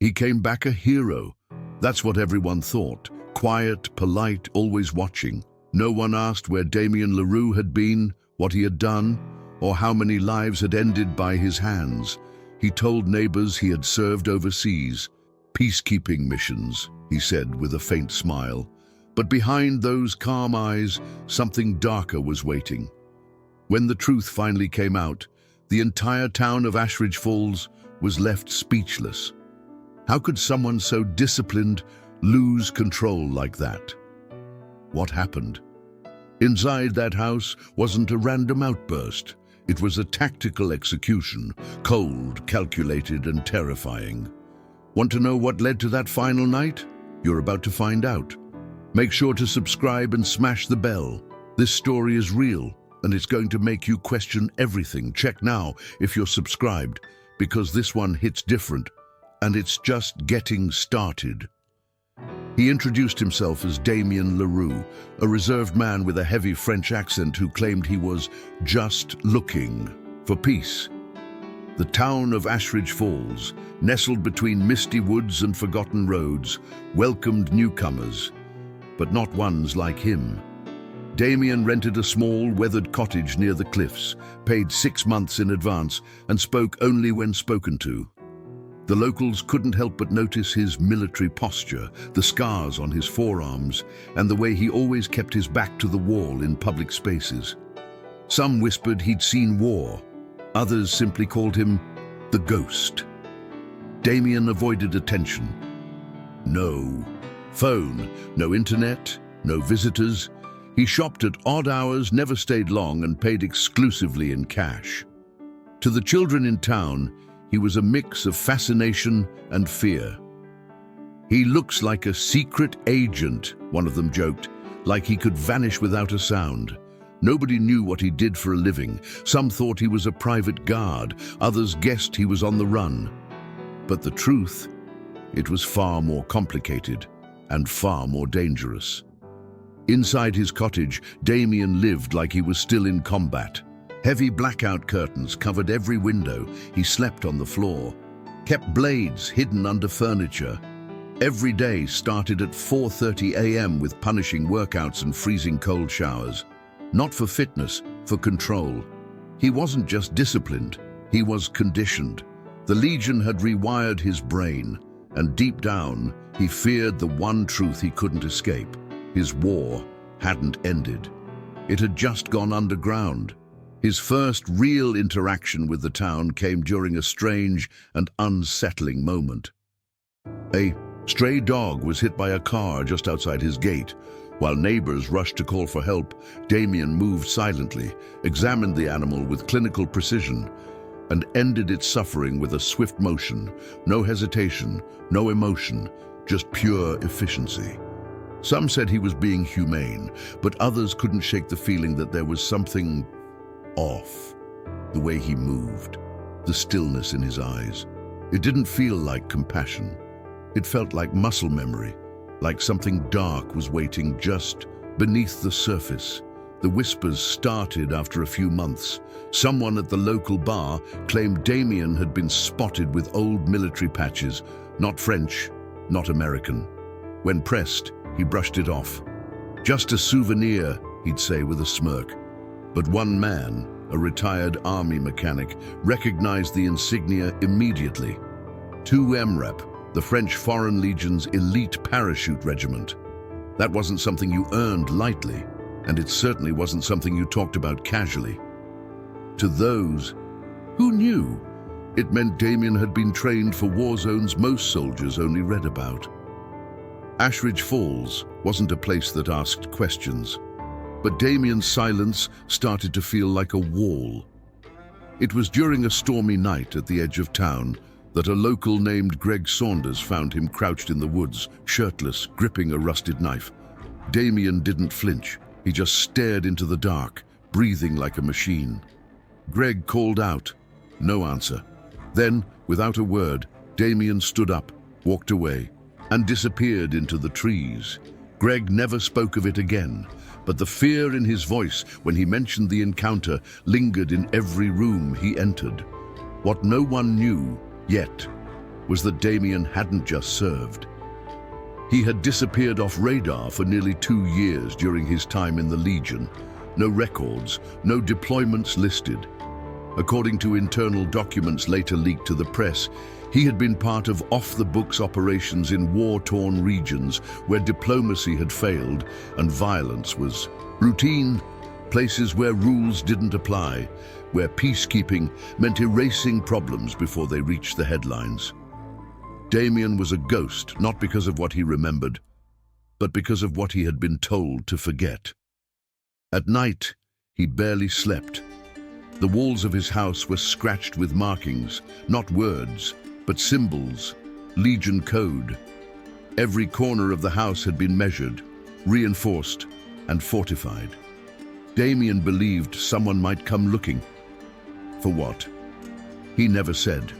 He came back a hero. That's what everyone thought. Quiet, polite, always watching. No one asked where Damien Leroux had been, what he had done, or how many lives had ended by his hands. He told neighbors he had served overseas. Peacekeeping missions, he said with a faint smile. But behind those calm eyes, something darker was waiting. When the truth finally came out, the entire town of Ashridge Falls was left speechless. How could someone so disciplined lose control like that? What happened? Inside that house wasn't a random outburst. It was a tactical execution, cold, calculated, and terrifying. Want to know what led to that final night? You're about to find out. Make sure to subscribe and smash the bell. This story is real, and it's going to make you question everything. Check now if you're subscribed, because this one hits different, and it's just getting started. He introduced himself as Damien Leroux, a reserved man with a heavy French accent who claimed he was just looking for peace. The town of Ashridge Falls, nestled between misty woods and forgotten roads, welcomed newcomers, but not ones like him. Damien rented a small, weathered cottage near the cliffs, paid 6 months in advance, and spoke only when spoken to. The locals couldn't help but notice his military posture, the scars on his forearms, and the way he always kept his back to the wall in public spaces. Some whispered he'd seen war. Others simply called him the Ghost. Damien avoided attention. No phone, no internet, no visitors. He shopped at odd hours, never stayed long, and paid exclusively in cash. To the children in town, he was a mix of fascination and fear. "He looks like a secret agent," one of them joked, "like he could vanish without a sound." Nobody knew what he did for a living. Some thought he was a private guard, others guessed he was on the run. But the truth, it was far more complicated and far more dangerous. Inside his cottage, Damien lived like he was still in combat. Heavy blackout curtains covered every window. He slept on the floor, kept blades hidden under furniture. Every day started at 4:30 a.m. with punishing workouts and freezing cold showers. Not for fitness, for control. He wasn't just disciplined, he was conditioned. The Legion had rewired his brain, and deep down, he feared the one truth he couldn't escape. His war hadn't ended. It had just gone underground. His first real interaction with the town came during a strange and unsettling moment. A stray dog was hit by a car just outside his gate. While neighbors rushed to call for help, Damien moved silently, examined the animal with clinical precision, and ended its suffering with a swift motion. No hesitation, no emotion, just pure efficiency. Some said he was being humane, but others couldn't shake the feeling that there was something off. The way he moved, the stillness in his eyes. It didn't feel like compassion. It felt like muscle memory, like something dark was waiting just beneath the surface. The whispers started after a few months. Someone at the local bar claimed Damien had been spotted with old military patches, not French, not American. When pressed, he brushed it off. "Just a souvenir," he'd say with a smirk. But one man, a retired army mechanic, recognized the insignia immediately. 2MREP, the French Foreign Legion's elite parachute regiment. That wasn't something you earned lightly, and it certainly wasn't something you talked about casually. To those who knew, it meant Damien had been trained for war zones most soldiers only read about. Ashridge Falls wasn't a place that asked questions. But Damien's silence started to feel like a wall. It was during a stormy night at the edge of town that a local named Greg Saunders found him crouched in the woods, shirtless, gripping a rusted knife. Damien didn't flinch. He just stared into the dark, breathing like a machine. Greg called out. No answer. Then, without a word, Damien stood up, walked away, and disappeared into the trees. Greg never spoke of it again, but the fear in his voice when he mentioned the encounter lingered in every room he entered. What no one knew yet was that Damien hadn't just served. He had disappeared off radar for nearly 2 years during his time in the Legion. No records, no deployments listed. According to internal documents later leaked to the press, he had been part of off-the-books operations in war-torn regions where diplomacy had failed and violence was routine, places where rules didn't apply, where peacekeeping meant erasing problems before they reached the headlines. Damien was a ghost, not because of what he remembered, but because of what he had been told to forget. At night, he barely slept. The walls of his house were scratched with markings, not words, but symbols, Legion code. Every corner of the house had been measured, reinforced, and fortified. Damien believed someone might come looking. For what? He never said.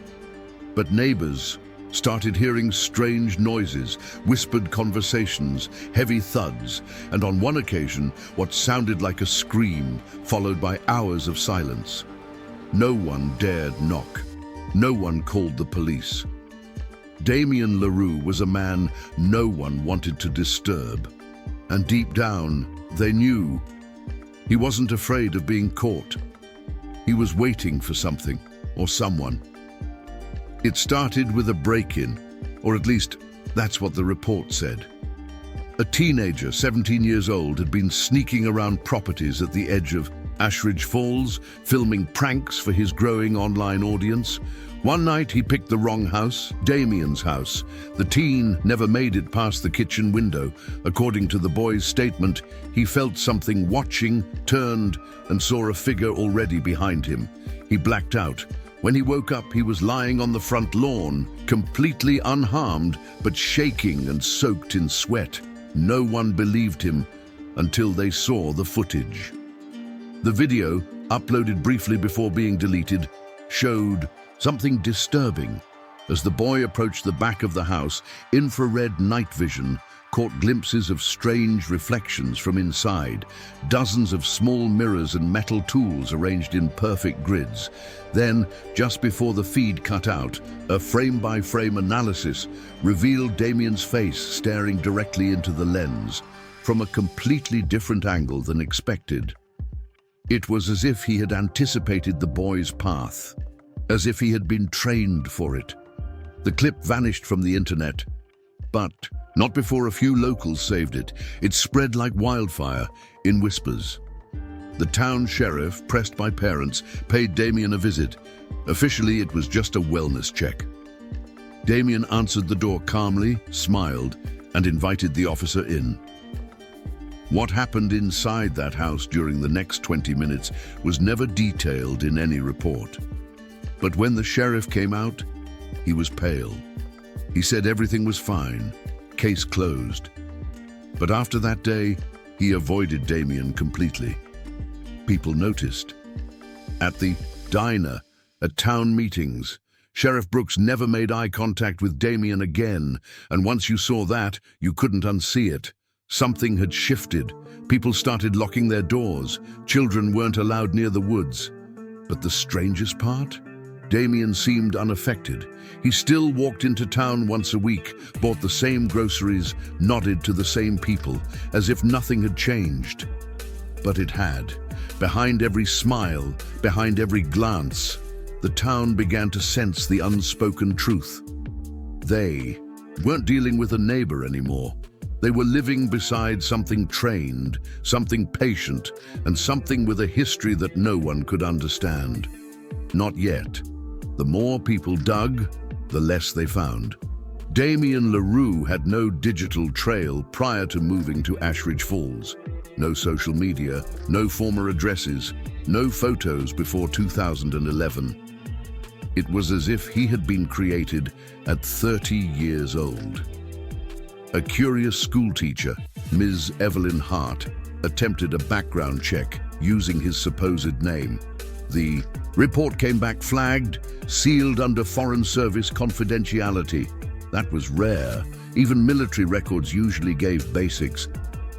But neighbors started hearing strange noises, whispered conversations, heavy thuds, and on one occasion, what sounded like a scream, followed by hours of silence. No one dared knock. No one called the police. Damien Leroux was a man no one wanted to disturb. And deep down, they knew. He wasn't afraid of being caught. He was waiting for something or someone. It started with a break-in, or at least that's what the report said. A teenager, 17 years old, had been sneaking around properties at the edge of Ashridge Falls, filming pranks for his growing online audience. One night he picked the wrong house, Damien's house. The teen never made it past the kitchen window. According to the boy's statement, he felt something watching, turned, and saw a figure already behind him. He blacked out. When he woke up, he was lying on the front lawn, completely unharmed, but shaking and soaked in sweat. No one believed him until they saw the footage. The video, uploaded briefly before being deleted, showed something disturbing. As the boy approached the back of the house, infrared night vision caught glimpses of strange reflections from inside, dozens of small mirrors and metal tools arranged in perfect grids. Then, just before the feed cut out, a frame-by-frame analysis revealed Damien's face staring directly into the lens, from a completely different angle than expected. It was as if he had anticipated the boy's path, as if he had been trained for it. The clip vanished from the internet, but not before a few locals saved it. It spread like wildfire, in whispers. The town sheriff, pressed by parents, paid Damien a visit. Officially, it was just a wellness check. Damien answered the door calmly, smiled, and invited the officer in. What happened inside that house during the next 20 minutes was never detailed in any report. But when the sheriff came out, he was pale. He said everything was fine, case closed. But after that day, he avoided Damien completely. People noticed. At the diner, at town meetings, Sheriff Brooks never made eye contact with Damien again, and once you saw that, you couldn't unsee it. Something had shifted. People started locking their doors. Children weren't allowed near the woods. But the strangest part? Damien seemed unaffected. He still walked into town once a week, bought the same groceries, nodded to the same people, as if nothing had changed. But it had. Behind every smile, behind every glance, the town began to sense the unspoken truth. They weren't dealing with a neighbor anymore. They were living beside something trained, something patient, and something with a history that no one could understand. Not yet. The more people dug, the less they found. Damien Leroux had no digital trail prior to moving to Ashridge Falls. No social media, no former addresses, no photos before 2011. It was as if he had been created at 30 years old. A curious schoolteacher, Ms. Evelyn Hart, attempted a background check using his supposed name. The report came back flagged, sealed under Foreign Service confidentiality. That was rare. Even military records usually gave basics.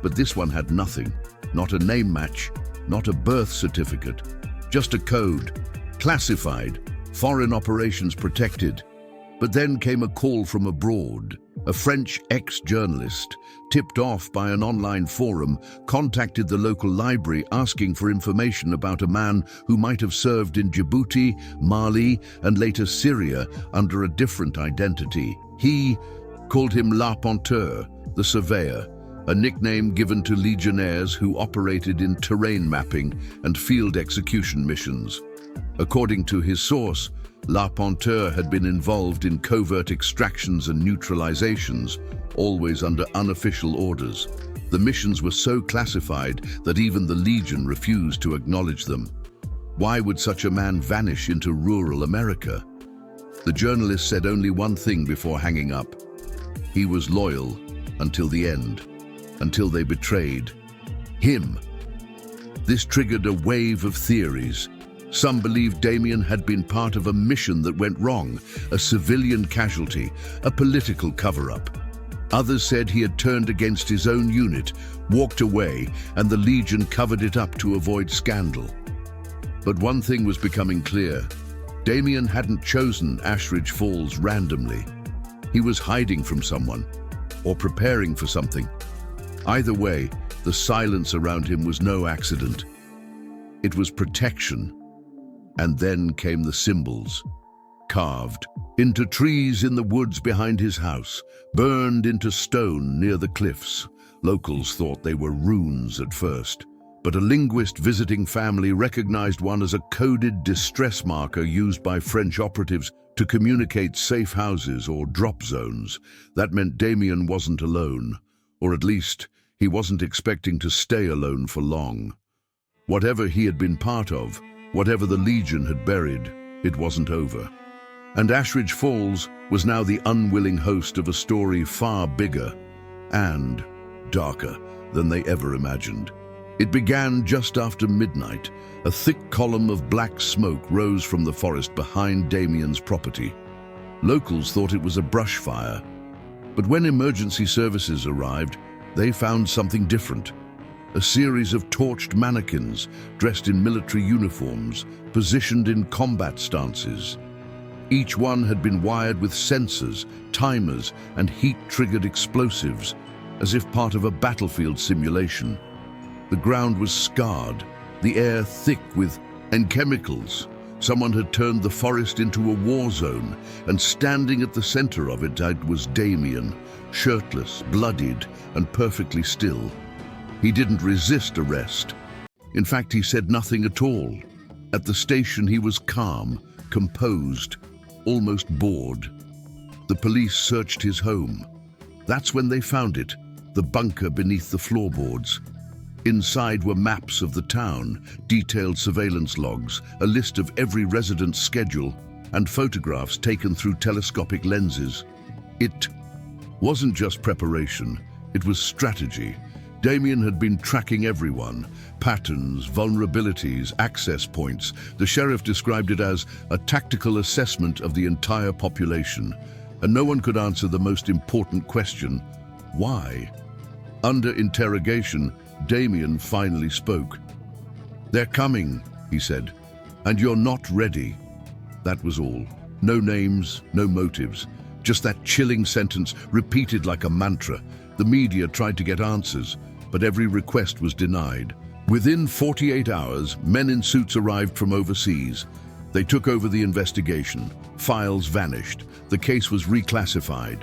But this one had nothing. Not a name match, not a birth certificate. Just a code. Classified. Foreign operations protected. But then came a call from abroad. A French ex-journalist, tipped off by an online forum, contacted the local library asking for information about a man who might have served in Djibouti, Mali, and later Syria under a different identity. He called him L'Arpenteur, the surveyor, a nickname given to legionnaires who operated in terrain mapping and field execution missions. According to his source, L'Arpenteur had been involved in covert extractions and neutralizations, always under unofficial orders. The missions were so classified that even the Legion refused to acknowledge them. Why would such a man vanish into rural America? The journalist said only one thing before hanging up. He was loyal until the end, until they betrayed him. This triggered a wave of theories. Some believed Damien had been part of a mission that went wrong, a civilian casualty, a political cover-up. Others said he had turned against his own unit, walked away, and the Legion covered it up to avoid scandal. But one thing was becoming clear. Damien hadn't chosen Ashridge Falls randomly. He was hiding from someone, or preparing for something. Either way, the silence around him was no accident. It was protection. And then came the symbols, carved into trees in the woods behind his house, burned into stone near the cliffs. Locals thought they were runes at first, but a linguist visiting family recognized one as a coded distress marker used by French operatives to communicate safe houses or drop zones. That meant Damien wasn't alone, or at least he wasn't expecting to stay alone for long. Whatever he had been part of, whatever the Legion had buried, it wasn't over. And Ashridge Falls was now the unwilling host of a story far bigger and darker than they ever imagined. It began just after midnight. A thick column of black smoke rose from the forest behind Damien's property. Locals thought it was a brush fire, but when emergency services arrived, they found something different. A series of torched mannequins, dressed in military uniforms, positioned in combat stances. Each one had been wired with sensors, timers, and heat-triggered explosives, as if part of a battlefield simulation. The ground was scarred, the air thick with chemicals. Someone had turned the forest into a war zone, and standing at the center of it was Damien, shirtless, bloodied, and perfectly still. He didn't resist arrest. In fact, he said nothing at all. At the station, he was calm, composed, almost bored. The police searched his home. That's when they found it, the bunker beneath the floorboards. Inside were maps of the town, detailed surveillance logs, a list of every resident's schedule, and photographs taken through telescopic lenses. It wasn't just preparation, it was strategy. Damien had been tracking everyone, patterns, vulnerabilities, access points. The sheriff described it as a tactical assessment of the entire population, and no one could answer the most important question: why? Under interrogation, Damien finally spoke. "They're coming," he said, "and you're not ready." That was all. No names, no motives, just that chilling sentence repeated like a mantra. The media tried to get answers, but every request was denied. Within 48 hours, men in suits arrived from overseas. They took over the investigation. Files vanished. The case was reclassified.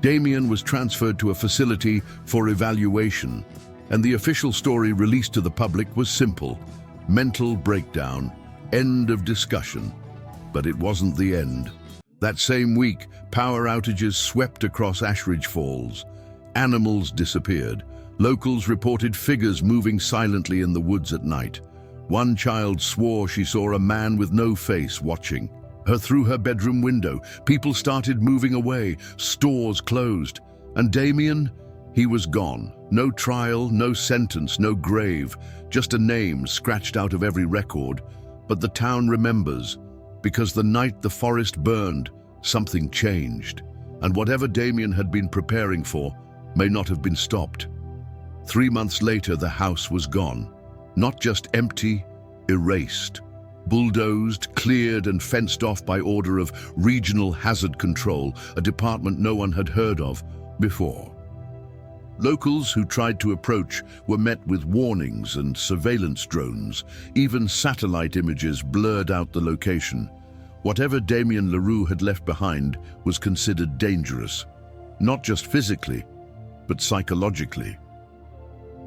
Damien was transferred to a facility for evaluation, and the official story released to the public was simple: mental breakdown, end of discussion. But it wasn't the end. That same week, power outages swept across Ashridge Falls. Animals disappeared. Locals reported figures moving silently in the woods at night. One child swore she saw a man with no face watching her through her bedroom window. People started moving away. Stores closed. And Damien? He was gone. No trial, no sentence, no grave. Just a name scratched out of every record. But the town remembers, because the night the forest burned, something changed. And whatever Damien had been preparing for may not have been stopped. 3 months later, the house was gone. Not just empty, erased. bulldozed, cleared and fenced off by order of Regional Hazard Control, a department no one had heard of before. Locals who tried to approach were met with warnings and surveillance drones. Even satellite images blurred out the location. Whatever Damien Leroux had left behind was considered dangerous, not just physically, but psychologically.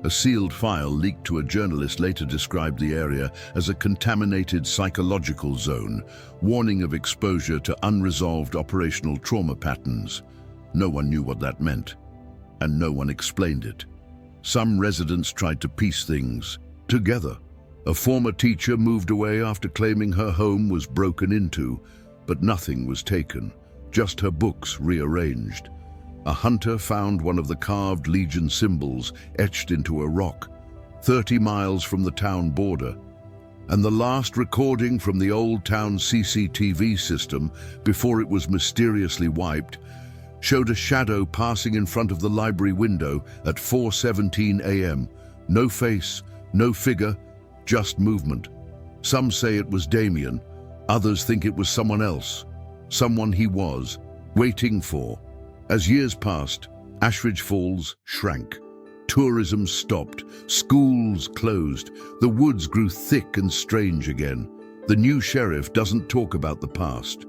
A sealed file leaked to a journalist later described the area as a contaminated psychological zone, warning of exposure to unresolved operational trauma patterns. No one knew what that meant, and no one explained it. Some residents tried to piece things together. A former teacher moved away after claiming her home was broken into, but nothing was taken, just her books rearranged. A hunter found one of the carved Legion symbols etched into a rock, 30 miles from the town border. And the last recording from the old town CCTV system, before it was mysteriously wiped, showed a shadow passing in front of the library window at 4:17 a.m. No face, no figure, just movement. Some say it was Damien, others think it was someone else, someone he was waiting for. As years passed, Ashridge Falls shrank. Tourism stopped, schools closed, the woods grew thick and strange again. The new sheriff doesn't talk about the past.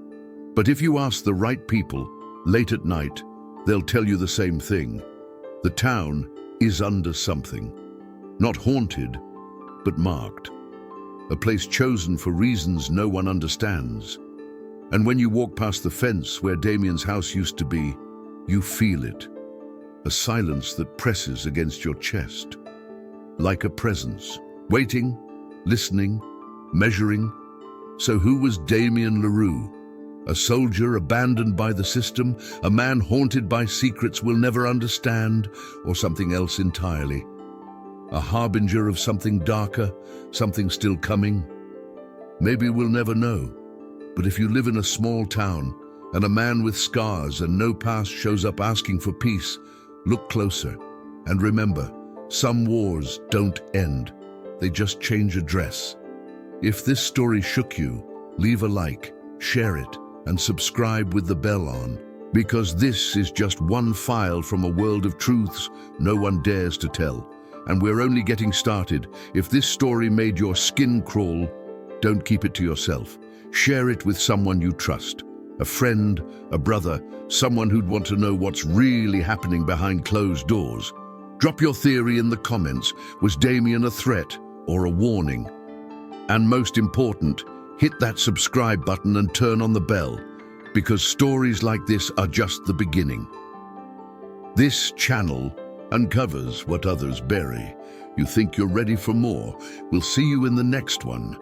But if you ask the right people, late at night, they'll tell you the same thing. The town is under something. Not haunted, but marked. A place chosen for reasons no one understands. And when you walk past the fence where Damien's house used to be, you feel it. A silence that presses against your chest. Like a presence. Waiting, listening, measuring. So who was Damien Leroux? A soldier abandoned by the system, a man haunted by secrets we'll never understand, or something else entirely? A harbinger of something darker, something still coming? Maybe we'll never know. But if you live in a small town, and a man with scars and no past shows up asking for peace, look closer. And remember, some wars don't end. They just change address. If this story shook you, leave a like, share it, and subscribe with the bell on, because this is just one file from a world of truths no one dares to tell. And we're only getting started. If this story made your skin crawl, don't keep it to yourself. Share it with someone you trust. A friend, a brother, someone who'd want to know what's really happening behind closed doors. Drop your theory in the comments. Was Damien a threat or a warning? And most important, hit that subscribe button and turn on the bell, because stories like this are just the beginning. This channel uncovers what others bury. You think you're ready for more? We'll see you in the next one.